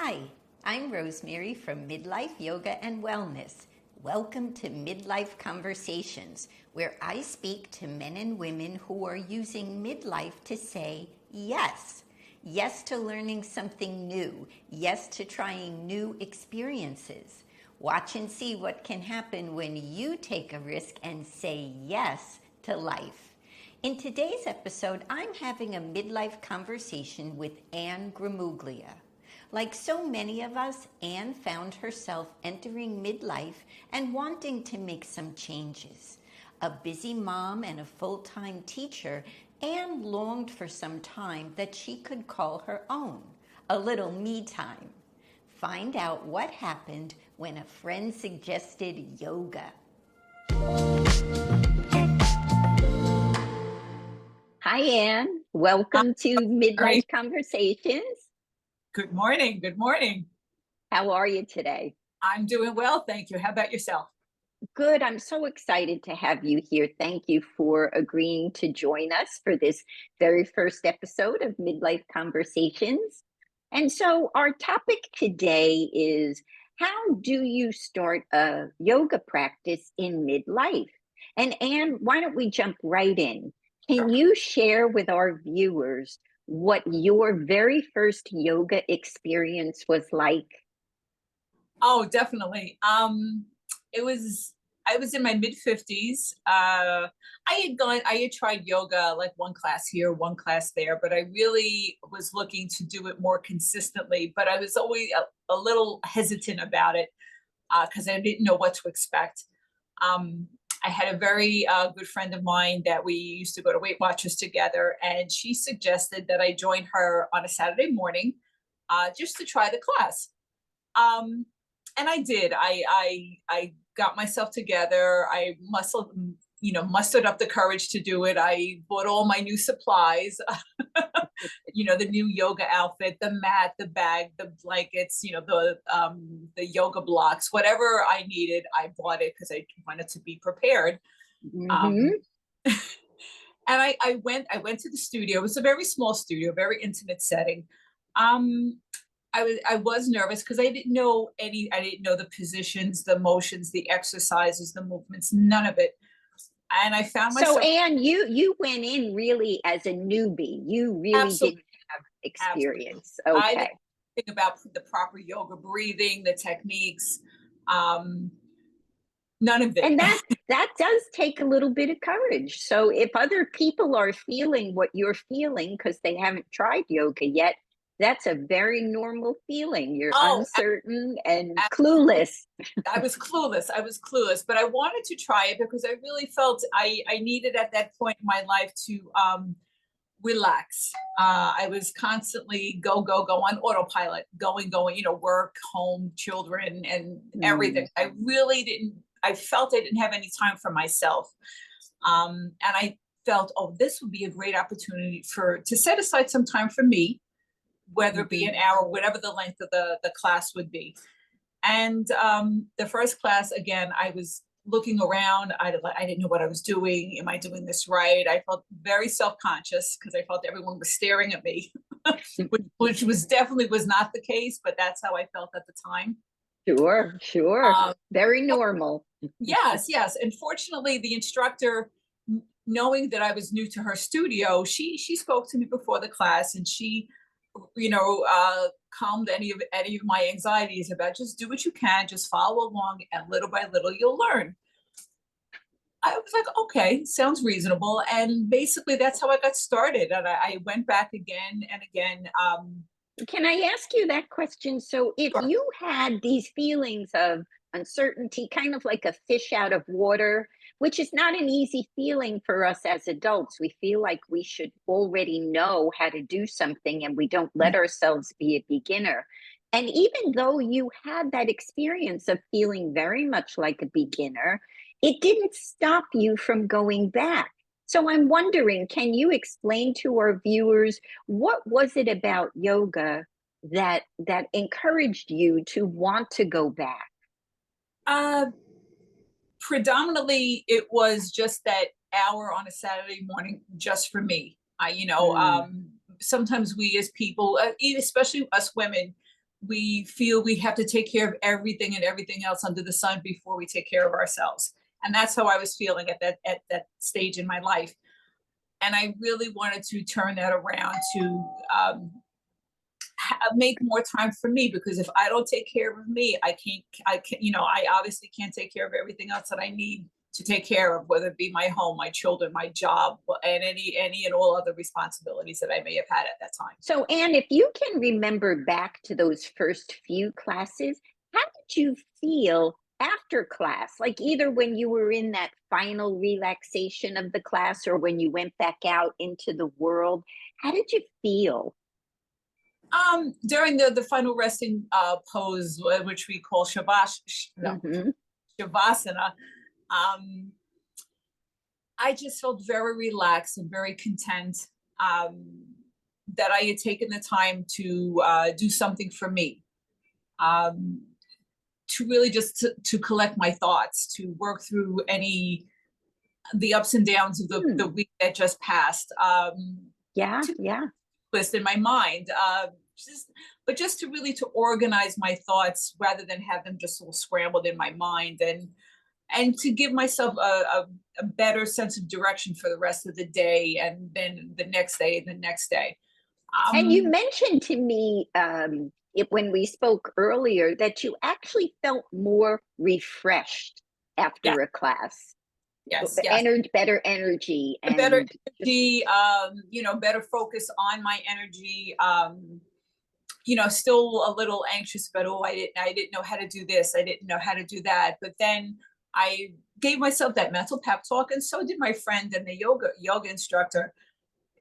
Hi, I'm Rosemary from Midlife Yoga and Wellness. Welcome to Midlife Conversations, where I speak to men and women who are using midlife to say yes. Yes to learning something new. Yes to trying new experiences. Watch and see what can happen when you take a risk and say yes to life. In today's episode, I'm having a midlife conversation with Anne Gramuglia. Like so many of us, Anne found herself entering midlife and wanting to make some changes. A busy mom and a full-time teacher, Anne longed for some time that she could call her own, a little me time. Find out what happened when a friend suggested yoga. Hi, Anne. Welcome to Midlife Sorry. Conversations. Good morning. Good morning. How are you today? I'm doing well, thank you. How about yourself? Good. I'm so excited to have you here. Thank you for agreeing to join us for this very first episode of Midlife Conversations. And so, our topic today is how do you start a yoga practice in midlife? And Anne, why don't we jump right in? Can Sure. you share with our viewers what your very first yoga experience was like? Oh, definitely. It was I was in my mid 50s. I had tried yoga like one class here, one class there, but I really was looking to do it more consistently. But I was always a little hesitant about it because I didn't know what to expect. Um, I had a very good friend of mine that we used to go to Weight Watchers together, and she suggested that I join her on a Saturday morning just to try the class. Um, and I did. I got myself together. I mustered up the courage to do it. I bought all my new supplies, the new yoga outfit, the mat, the bag, the blankets, the yoga blocks, whatever I needed, I bought it because I wanted to be prepared. Um, Mm-hmm. and I went to the studio. It was a very small studio, very intimate setting. Um, I was nervous because I didn't know the positions, the motions, the exercises, the movements, none of it. And I found So, myself Anne, you went in really as a newbie. You really absolutely, didn't have absolutely. experience. I didn't Okay. think about the proper yoga breathing, the techniques, um, none of it. And that does take a little bit of courage. So if other people are feeling what you're feeling because they haven't tried yoga yet, that's a very normal feeling. You're Oh, uncertain and absolutely. clueless. I was clueless. I was clueless, but I wanted to try it because I really felt I needed at that point in my life to relax. I was constantly go, go, go on autopilot, going, work, home, children, and Mm, everything. I felt I didn't have any time for myself. And I felt, oh, this would be a great opportunity to set aside some time for me, whether it be mhm. an hour, whatever the length of the class would be. And the first class, again, I was looking around. I didn't know what I was doing. Am I doing this right? I felt very self-conscious because I felt everyone was staring at me, which was definitely was not the case, but that's how I felt at the time. Sure, sure. Um, Very normal. yes, yes. And fortunately, the instructor, knowing that I was new to her studio, she spoke to me before the class, and she calmed any of my anxieties about just do what you can, just follow along, and little by little you'll learn. I was like, okay, sounds reasonable. And basically that's how I got started. And I went back again and again. Can I ask you that question? So, if Sure. you had these feelings of uncertainty, kind of like a fish out of water, which is not an easy feeling for us as adults, we feel like we should already know how to do something and we don't let ourselves be a beginner. And even though you had that experience of feeling very much like a beginner, it didn't stop you from going back. So, I'm wondering, can you explain to our viewers? What was it about yoga that encouraged you to want to go back? Uh, Predominantly, it was just that hour on a Saturday morning just for me. Mm, Sometimes we as people, especially us women, we feel we have to take care of everything and everything else under the sun before we take care of ourselves. And that's how I was feeling at that stage in my life. And I really wanted to turn that around to make more time for me, because if I don't take care of me, I can't, I obviously can't take care of everything else that I need to take care of, whether it be my home, my children, my job, and any and all other responsibilities that I may have had at that time. So, Anne, if you can remember back to those first few classes, how did you feel after class? Like either when you were in that final relaxation of the class or when you went back out into the world, how did you feel? During the final resting pose, which we call Mm-hmm. Shavasana, I just felt very relaxed and very content, that I had taken the time to do something for me, to really just to collect my thoughts, to work through the ups and downs of the week that just passed. Yeah, to yeah. list in my mind, but just to really to organize my thoughts rather than have them just all scrambled in my mind, and to give myself a better sense of direction for the rest of the day, and then the next day and the next day. And you mentioned to me when we spoke earlier that you actually felt more refreshed Yes, after a class. yes. Better energy A better and energy, better focus on my energy. Still a little anxious, but I didn't know how to do this. I didn't know how to do that. But then I gave myself that mental pep talk, and so did my friend and the yoga instructor.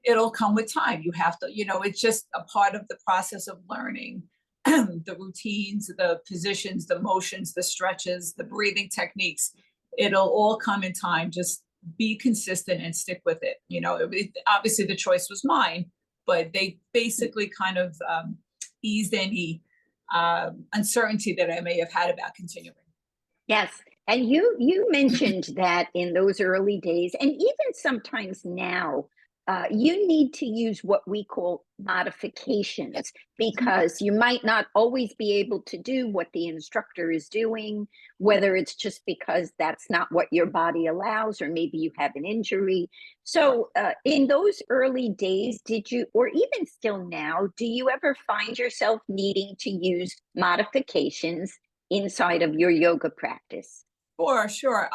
It'll come with time. You have to, it's just a part of the process of learning the routines, the positions, the motions, the stretches, the breathing techniques. It'll all come in time. Just be consistent and stick with it. Obviously the choice was mine, but they basically kind of eased any uncertainty that I may have had about continuing. yes. And you mentioned that in those early days, and even sometimes now, you need to use what we call modifications because you might not always be able to do what the instructor is doing, whether it's just because that's not what your body allows, or maybe you have an injury. So, in those early days, did you, or even still now, do you ever find yourself needing to use modifications inside of your yoga practice? Sure.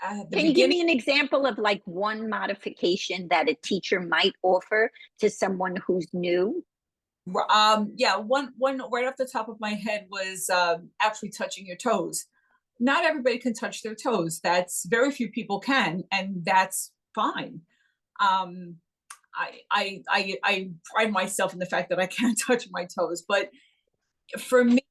At the Can you give beginning, me an example of like one modification that a teacher might offer to someone who's new? yeah, one right off the top of my head was actually touching your toes. Not everybody can touch their toes. That's very few people can, and that's fine. Um, I pride myself in the fact that I can't touch my toes, but for me,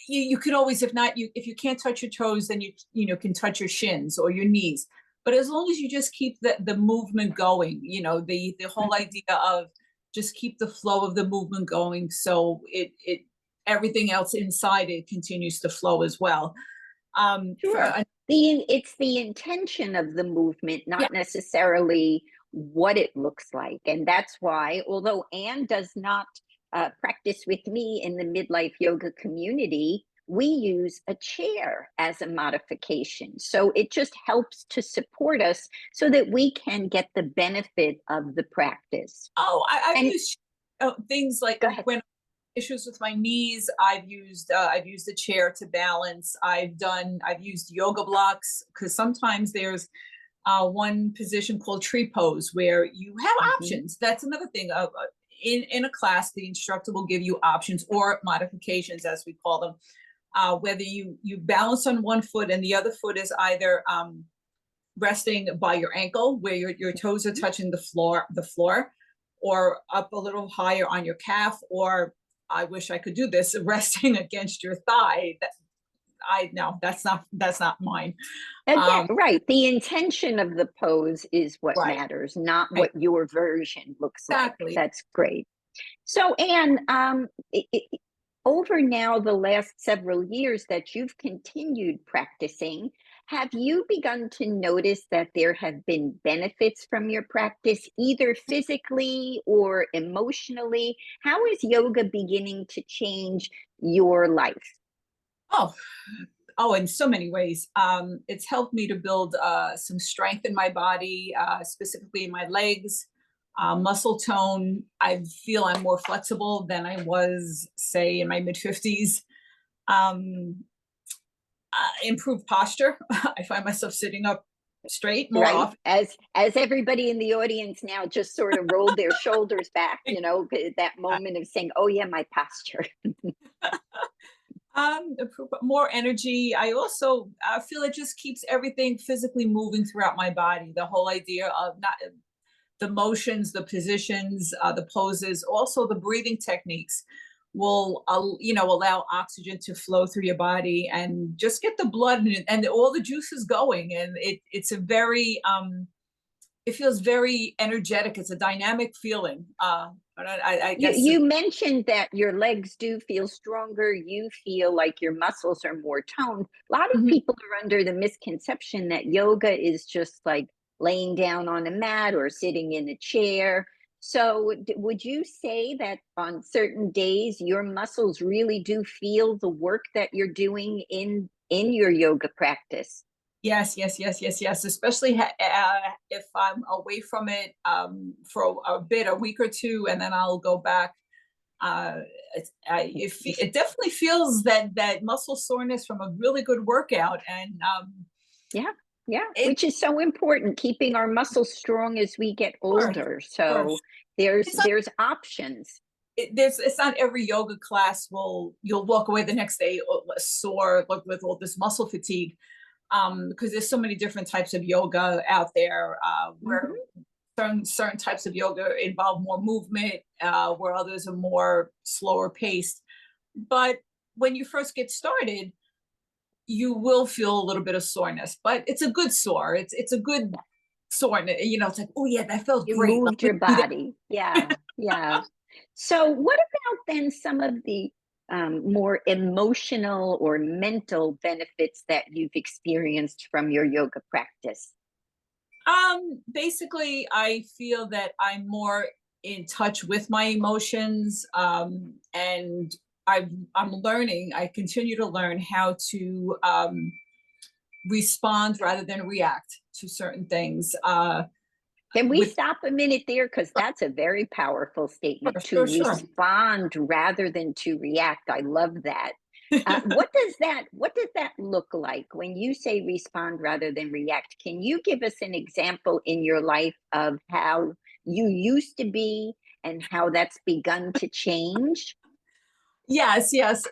you can always, if you can't touch your toes, then you can touch your shins or your knees. But as long as you just keep the movement going, the whole idea of just keep the flow of the movement going, so it everything else inside it continues to flow as well. Sure. It's the intention of the movement, Yeah. not necessarily what it looks like. And that's why, although Anne does not practice with me in the midlife yoga community, we use a chair as a modification. So it just helps to support us so that we can get the benefit of the practice. I've And used things like go ahead. when issues with my knees, I've used a chair to balance. I've used yoga blocks, because sometimes there's one position called tree pose where you have options. That's another thing. In a class, the instructor will give you options or modifications, as we call them. Whether you balance on one foot and the other foot is either resting by your ankle, where your toes are touching the floor, or up a little higher on your calf, or I wish I could do this, resting against your thigh. No, that's not mine. Again, right. The intention of the pose is what Right, matters, not right, what your version looks like. exactly. That's great. So, Anne, over now the last several years that you've continued practicing, Have you begun to notice that there have been benefits from your practice, either physically or emotionally? How is yoga beginning to change your life? Oh, in so many ways. It's helped me to build some strength in my body, specifically in my legs, muscle tone. I feel I'm more flexible than I was, say, in my mid 50s. Um, Improved posture. I find myself sitting up straight more Right? often. As everybody in the audience now just sort of rolled their shoulders back, that moment of saying, "Oh yeah, my posture." More energy. I also feel it just keeps everything physically moving throughout my body. The whole idea of not the motions, the positions, the poses, also the breathing techniques will, allow oxygen to flow through your body and just get the blood and all the juices going. And it's a very, it feels very energetic. It's a dynamic feeling. I You guess. you mentioned that your legs do feel stronger. You feel like your muscles are more toned. A lot of Mhm. people are under the misconception that yoga is just like laying down on a mat or sitting in a chair. So, would you say that on certain days your muscles really do feel the work that you're doing in your yoga practice? Yes, yes, yes, yes, yes. Especially if I'm away from it for a bit, a week or two, and then I'll go back. It definitely feels that muscle soreness from a really good workout, and Yeah, yeah, it which is so important, keeping our muscles strong as we get sure, older. sure. So there's It's not there's options. it's not every yoga class will you'll walk away the next day sore, like with all this muscle fatigue, because there's so many different types of yoga out there, where Mhm. certain types of yoga involve more movement, where others are more slower paced. But when you first get started, you will feel a little bit of soreness, but it's a good sore. It's a good soreness. It's like, oh yeah, that felt You great. moved Let your me do that. body. Yeah, yeah. So what about then some of the more emotional or mental benefits that you've experienced from your yoga practice? Basically, I feel that I'm more in touch with my emotions, and I'm learning. I continue to learn how to respond rather than react to certain things. Can we With stop a minute there? Because that's a very powerful statement, to sure. respond rather than to react. I love that. What does that look like when you say respond rather than react? Can you give us an example in your life of how you used to be and how that's begun to change? Yes, yes.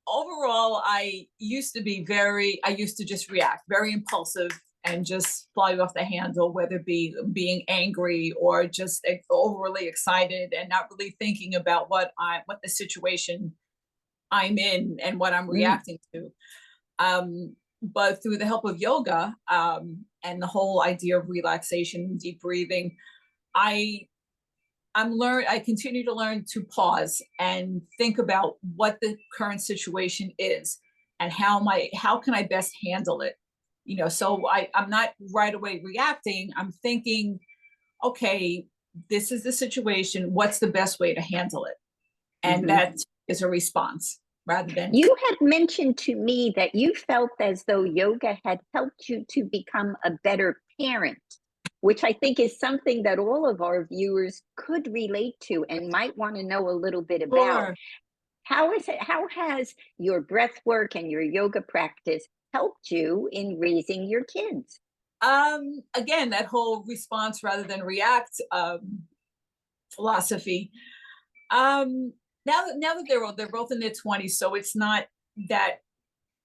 Overall, I used to just react, very impulsive and just fly off the handle, whether it be being angry or just overly excited and not really thinking about what the situation I'm in and what I'm Mm, reacting to. But through the help of yoga, and the whole idea of relaxation, deep breathing, I I continue to learn to pause and think about what the current situation is and how can I best handle it. So I'm not right away reacting. I'm thinking, okay, this is the situation. What's the best way to handle it? And mhm. that is a response rather than. You had mentioned to me that you felt as though yoga had helped you to become a better parent, which I think is something that all of our viewers could relate to and might want to know a little bit about. Sure. How has your breath work and your yoga practice helped you in raising your kids? Again, that whole response rather than react, philosophy. Um, now that they're both in their 20s, so it's not that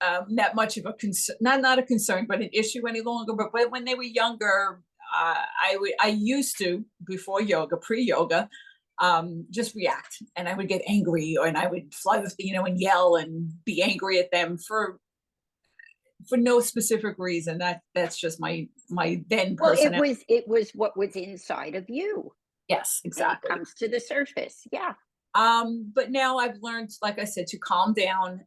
that much of a concern, not a concern, but an issue any longer. But when they were younger, I used to, before yoga, pre-yoga, just react, and I would get angry, and I would fly with and yell and be angry at them for no specific reason. That's just my then Well, it personality. was it was what was inside of you, Yes, and it exactly. comes to the surface. Yeah. But now I've learned, like I said, to calm down,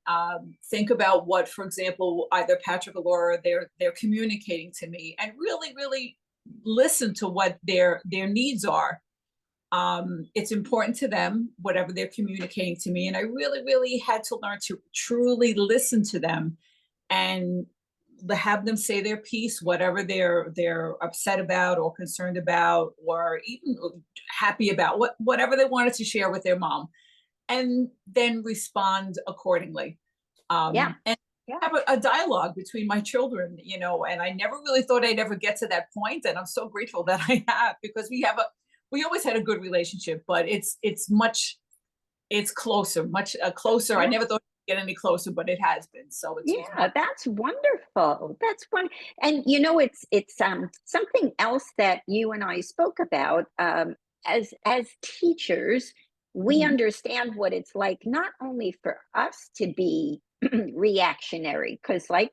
think about what, for example, either Patrick or Laura, they're communicating to me, and really, really listen to what their needs are. It's important to them, whatever they're communicating to me. And I really, really had to learn to truly listen to them and have them say their piece, whatever they're upset about or concerned about, or even happy about, whatever they wanted to share with their mom, and then respond accordingly. Yeah. And Yeah. have a dialogue between my children, you know, and I never really thought I'd ever get to that point, and I'm so grateful that I have, because we always had a good relationship, but it's closer, much closer. I Yeah. never thought it'd get any closer, but it has been. So it's Yeah, that's wonderful. That's one, and it's something else that you and I spoke about. As teachers, we Mhm. understand what it's like not only for us to be reactionary, because like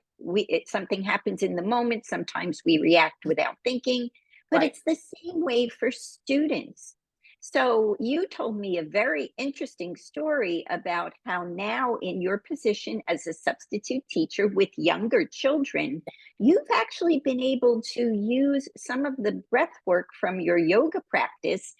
something happens in the moment, sometimes we react without thinking, but Right. it's the same way for students. So you told me a very interesting story about how now in your position as a substitute teacher with younger children, you've actually been able to use some of the breath work from your yoga practice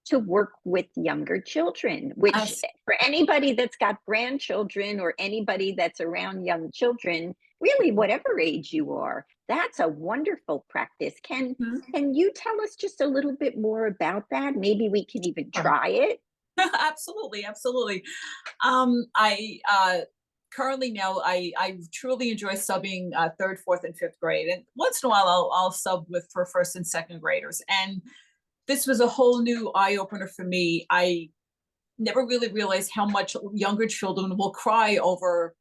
to work with younger children, which Us. for anybody that's got grandchildren or anybody that's around young children, really whatever age you are, that's a wonderful practice. Can you tell us just a little bit more about that? Maybe we can even try it. Absolutely, absolutely. I currently now I truly enjoy subbing third, fourth, and fifth grade, and once in a while I'll sub with for first and second graders. And this was a whole new eye opener for me. I never really realized how much younger children will cry over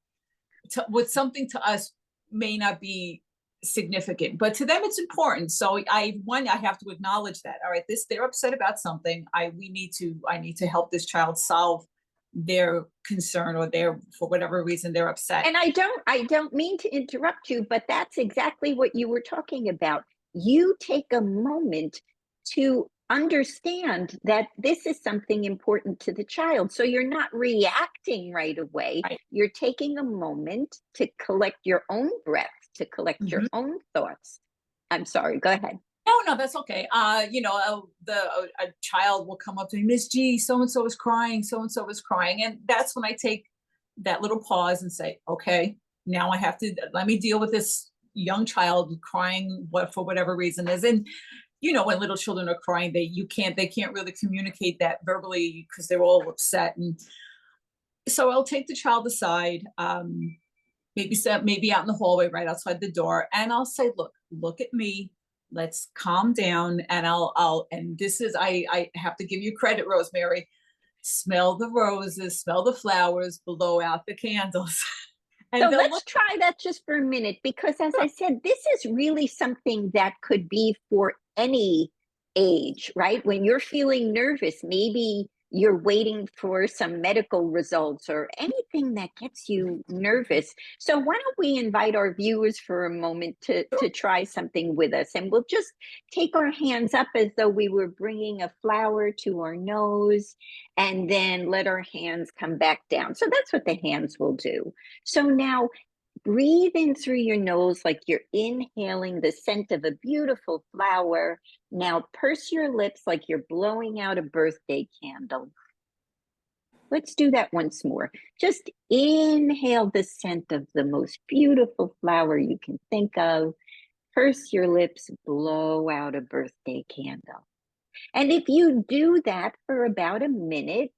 with something to us may not be significant, but to them it's important. So I have to acknowledge that. All right, this they're upset about something. I need to help this child solve their concern, or their, for whatever reason they're upset. And I don't mean to interrupt you, but that's exactly what you were talking about. You take a moment to understand that this is something important to the child. So you're not reacting right away. Right. You're taking a moment to collect your own breath, to collect your Mhm. own thoughts. I'm sorry, go ahead. No, no, that's okay. A child will come up to me, Miss G, so and so is crying, so and so is crying, and that's when I take that little pause and say, okay, now I have to let me deal with this young child crying, what for whatever reason is. And you know, when little children are crying, they can't really communicate that verbally because they're all upset. And so I'll take the child aside, maybe out in the hallway right outside the door, and I'll say, look at me, let's calm down. And and this is, I have to give you credit, Rosemary. Smell the roses, smell the flowers, blow out the candles. So And they'll let's look. try that just for a minute, because as I said, this is really something that could be for any age, right? When you're feeling nervous, maybe you're waiting for some medical results or anything that gets you nervous. So why don't we invite our viewers for a moment to try something with us, and we'll just take our hands up as though we were bringing a flower to our nose, and then let our hands come back down. So that's what the hands will do. So now breathe in through your nose like you're inhaling the scent of a beautiful flower. Now purse your lips like you're blowing out a birthday candle. Let's do that once more. Just inhale the scent of the most beautiful flower you can think of. Purse your lips, blow out a birthday candle. And if you do that for about a minute,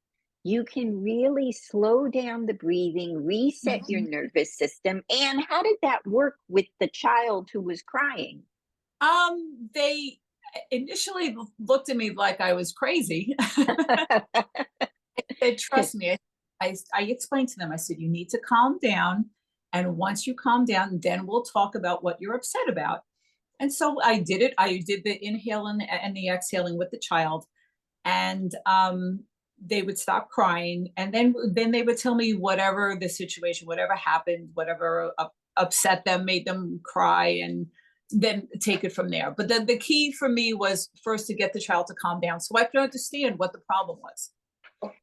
you can really slow down the breathing, reset your Mhm. nervous system. And how did that work with the child who was crying? They initially looked at me like I was crazy. Said, trust me. I explained to them, I said, you need to calm down. And once you calm down, then we'll talk about what you're upset about. And so I did it. I did the inhale and the exhaling with the child. And they would stop crying. And then they would tell me whatever the situation, whatever happened, whatever upset them, made them cry, and then take it from there. But the key for me was first to get the child to calm down so I could understand what the problem was.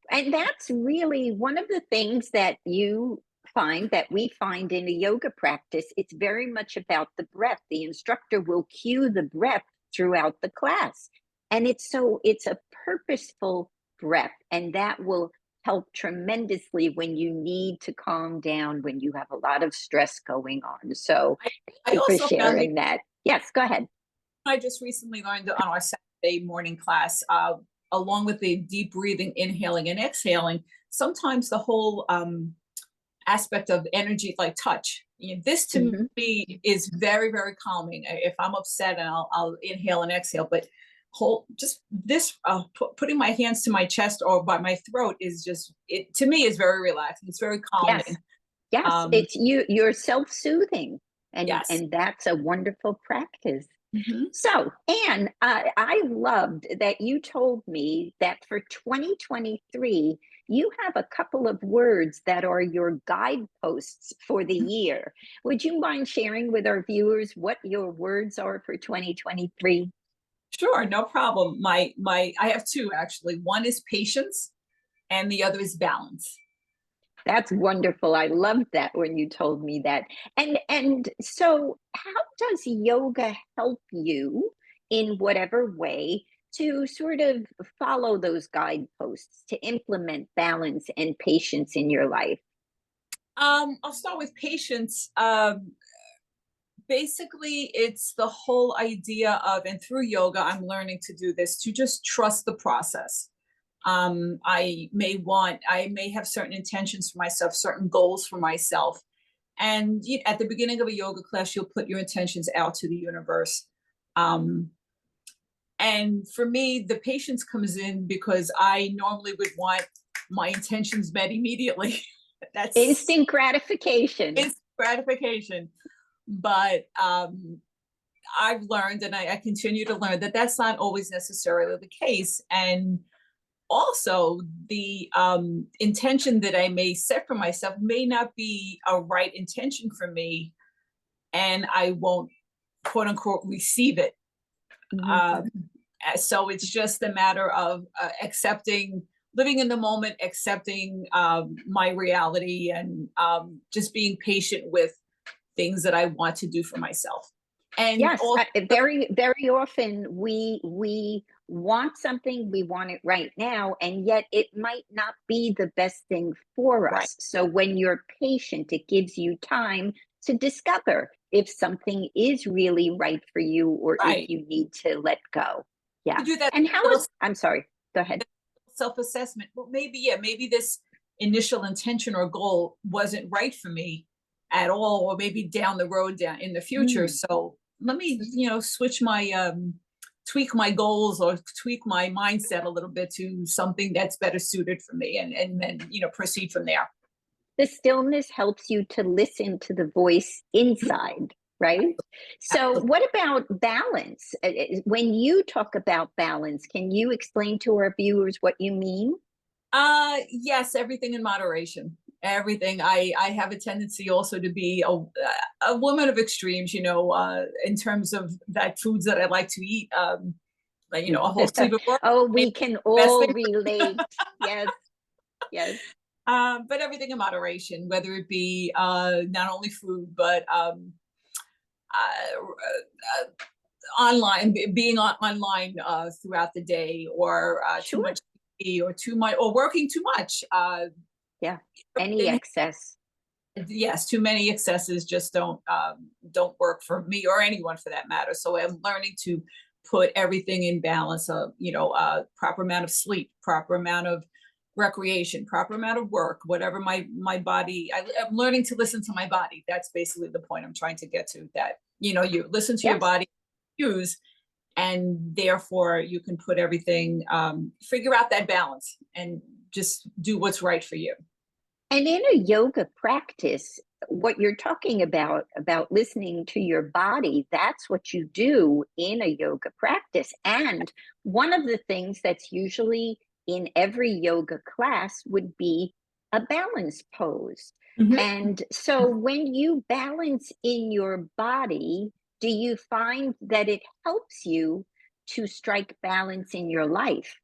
And that's really one of the things that you find that we find in a yoga practice. It's very much about the breath. The instructor will cue the breath throughout the class. And it's a purposeful breath, and that will help tremendously when you need to calm down, when you have a lot of stress going on. So I thank you for also found that sharing that. Yes, go ahead. I just recently learned on our Saturday morning class, along with the deep breathing, inhaling and exhaling, sometimes the whole aspect of energy, like touch. You know, this to Mhm. me is very, very calming. If I'm upset, and I'll inhale and exhale, but whole just this putting my hands to my chest or by my throat is just, it to me is very relaxing. It's very Yes. calming. Yes, Um, it's you're self-soothing, yes. and that's a wonderful practice. Mhm. So, Anne, I loved that you told me that for 2023, you have a couple of words that are your guideposts for the year. Would you mind sharing with our viewers what your words are for 2023? Sure, no problem. My I have two actually. One is patience and the other is balance. That's wonderful. I loved that when you told me that. And so how does yoga help you in whatever way to sort of follow those guideposts to implement balance and patience in your life? I'll start with patience. Basically, it's the whole idea of, and through yoga, I'm learning to do this, to just trust the process. I may have certain intentions for myself, certain goals for myself. And at the beginning of a yoga class, you'll put your intentions out to the universe. Um, and for me, the patience comes in because I normally would want my intentions met immediately. That's Instant gratification. it's gratification. But I've learned, and I continue to learn, that that's not always necessarily the case. And also, the intention that I may set for myself may not be a right intention for me, and I won't, quote unquote, receive it. Mhm. Um, so it's just a matter of accepting, living in the moment, accepting my reality, and just being patient with things that I want to do for myself. And Yes, also, very often we want something, we want it right now, and yet it might not be the best thing for right, us. So when you're patient, it gives you time to discover if something is really right for you or if right. you need to let go. To Yeah. do that And how little is, I'm sorry, go ahead. self-assessment. Well, maybe, yeah, maybe this initial intention or goal wasn't right for me at all, or maybe down the road, down in the future. Mm. So let me, switch my tweak my goals or tweak my mindset a little bit to something that's better suited for me, and then proceed from there. The stillness helps you to listen to the voice inside, right? So, what about balance? When you talk about balance, can you explain to our viewers what you mean? Yes, everything in moderation. Everything. I have a tendency also to be a woman of extremes, in terms of that foods that I like to eat. Like, a whole sleeve of work, Oh, maybe we can the best all thing. relate. Yes, yes. But everything in moderation, whether it be not only food, but online, being online throughout the day, or too Sure. much TV, or too much, or working too much. Yeah. Any Everything, excess. yes, too many excesses just don't work for me or anyone for that matter. So I'm learning to put everything in balance. Of proper amount of sleep, proper amount of recreation, proper amount of work, whatever my body. I'm learning to listen to my body. That's basically the point I'm trying to get to. That you listen to your Yes. body cues, and therefore you can put everything, figure out that balance, and just do what's right for you. And in a yoga practice, what you're talking about listening to your body, that's what you do in a yoga practice. And one of the things that's usually in every yoga class would be a balance pose. Mhm. And so when you balance in your body, do you find that it helps you to strike balance in your life?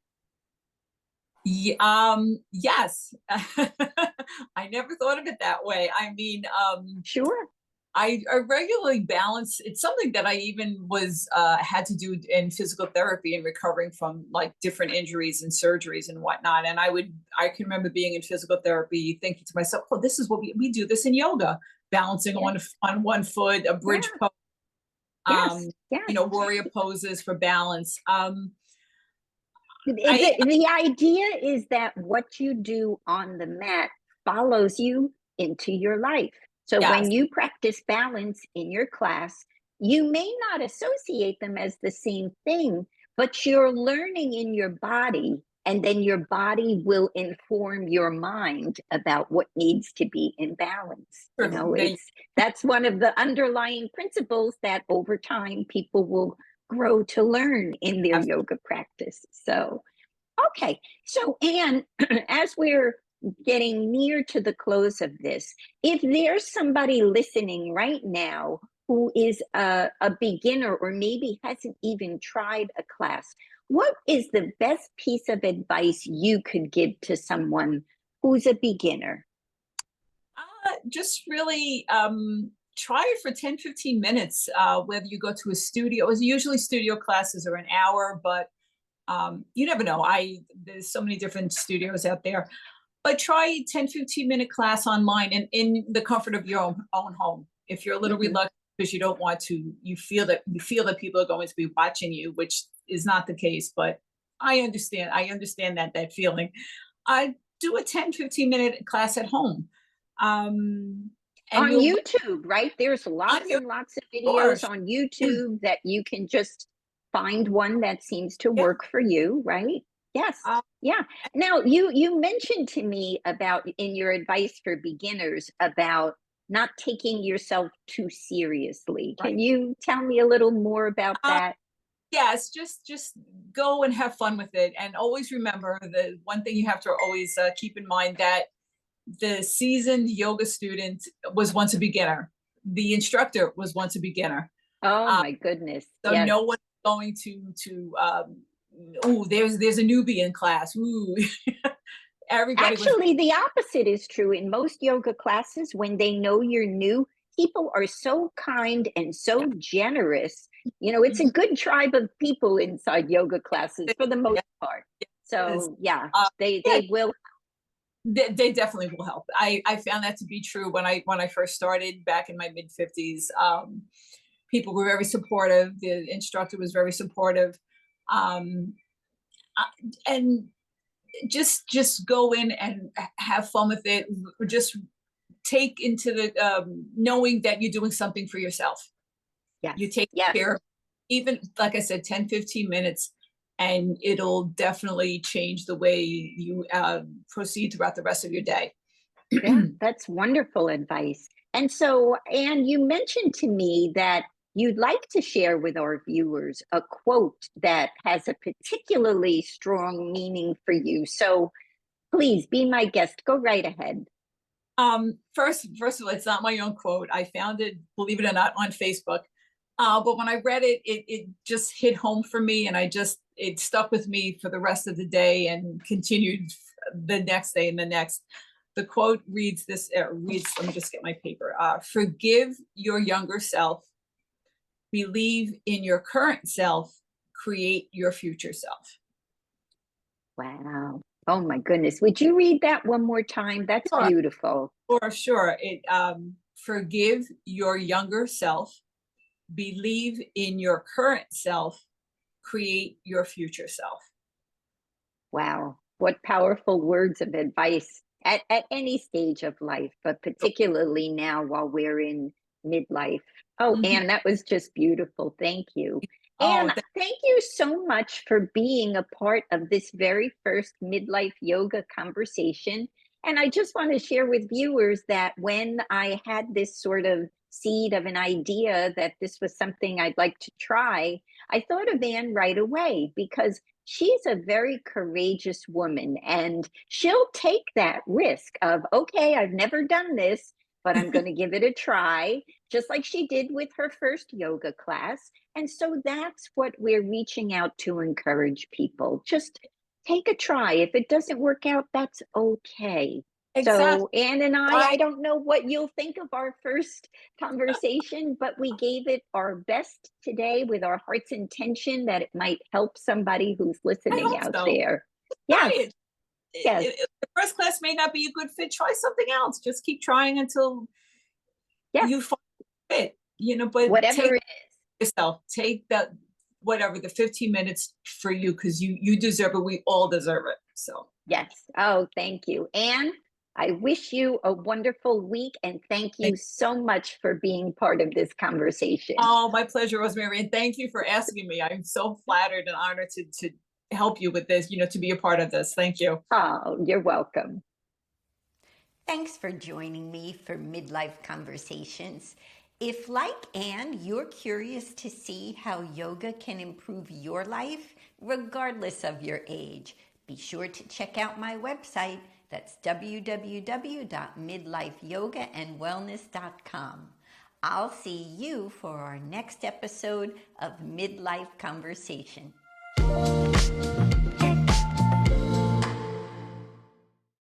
Yes. I never thought of it that way. I mean, Sure. I regularly balance. It's something that I even was had to do in physical therapy and recovering from like different injuries and surgeries and whatnot. And I can remember being in physical therapy thinking to myself, oh, this is what we do this in yoga, balancing on one foot, a bridge pose, Yes. Yes. warrior poses for balance. The idea is that what you do on the mat follows you into your life. So Yes, when you practice balance in your class, you may not associate them as the same thing, but you're learning in your body, and then your body will inform your mind about what needs to be in balance. That's one of the underlying principles that over time people will grow to learn in their yoga practice. So, okay. So, Anne, as we're getting near to the close of this, if there's somebody listening right now who is a beginner or maybe hasn't even tried a class, what is the best piece of advice you could give to someone who's a beginner? just really try it for 10-15 minutes, whether you go to a studio. Usually studio classes are an hour, but you never know. There's so many different studios out there, but try 10-15 minute class online and in the comfort of your own home. If you're a little reluctant because you don't want to, you feel that people are going to be watching you, which is not the case, but I understand that feeling. I do a 10-15 minute class at home. And on YouTube, right? There's lots and lots of videos sure. on YouTube that you can just find one that seems to Yeah. work for you, right? Yes. Yeah. Now, you mentioned to me about in your advice for beginners about not taking yourself too seriously. Right. Can you tell me a little more about that? Yes, just go and have fun with it, and always remember the one thing you have to always keep in mind, that the seasoned yoga student was once a beginner. The instructor was once a beginner. Oh my goodness. So Yes. no one's going to oh, there's a newbie in class. Ooh. Actually, the opposite is true. In most yoga classes, when they know you're new, people are so kind and so generous. It's a good tribe of people inside yoga classes for the most part. So yeah, they will. They definitely will help. I found that to be true when I first started back in my mid-50s. People were very supportive. The instructor was very supportive. And just go in and have fun with it. Just take into the knowing that you're doing something for yourself. Yeah, you take care, even like I said, 10-15 minutes, and it'll definitely change the way you proceed throughout the rest of your day. Yeah, that's wonderful advice. And so, Anne, you mentioned to me that you'd like to share with our viewers a quote that has a particularly strong meaning for you. So please be my guest. Go right ahead. First of all, it's not my own quote. I found it, believe it or not, on Facebook. But when I read it, it just hit home for me, and it stuck with me for the rest of the day and continued the next day and the next. The quote reads let me just get my paper. Forgive your younger self, believe in your current self, create your future self. Wow. Oh my goodness. Would you read that one more time? That's beautiful. For sure. Forgive your younger self, believe in your current self, create your future self. Wow. What powerful words of advice at any stage of life, but particularly now while we're in midlife. Oh, Anne, that was just beautiful. Thank you. And thank you so much for being a part of this very first midlife yoga conversation. And I just want to share with viewers that when I had this sort of seed of an idea that this was something I'd like to try, I thought of Anne right away because she's a very courageous woman, and she'll take that risk of, okay, I've never done this, but I'm going to give it a try, just like she did with her first yoga class. And so that's what we're reaching out to encourage people. Just take a try. If it doesn't work out, that's okay. Exactly. So Anne and I Right. don't know what you'll think of our first conversation, but we gave it our best today with our heart's intention that it might help somebody who's I listening hope out so. there. Try Yes, it. yes, The first class may not be a good fit. Try something else. Just keep trying until yes. you find it, but Whatever take it is. yourself, take that, whatever, the 15 minutes for you, because you deserve it. We all deserve it. So Yes. Oh, thank you. Anne, I wish you a wonderful week and thank you so much for being part of this conversation. oh, my pleasure, Rosemary. And thank you for asking me. I'm so flattered and honored to help you with this, to be a part of this. Thank you. Oh, you're welcome. Thanks for joining me for Midlife Conversations. If, like Anne, you're curious to see how yoga can improve your life, regardless of your age, be sure to check out my website. That's www.midlifeyogaandwellness.com. I'll see you for our next episode of Midlife Conversation.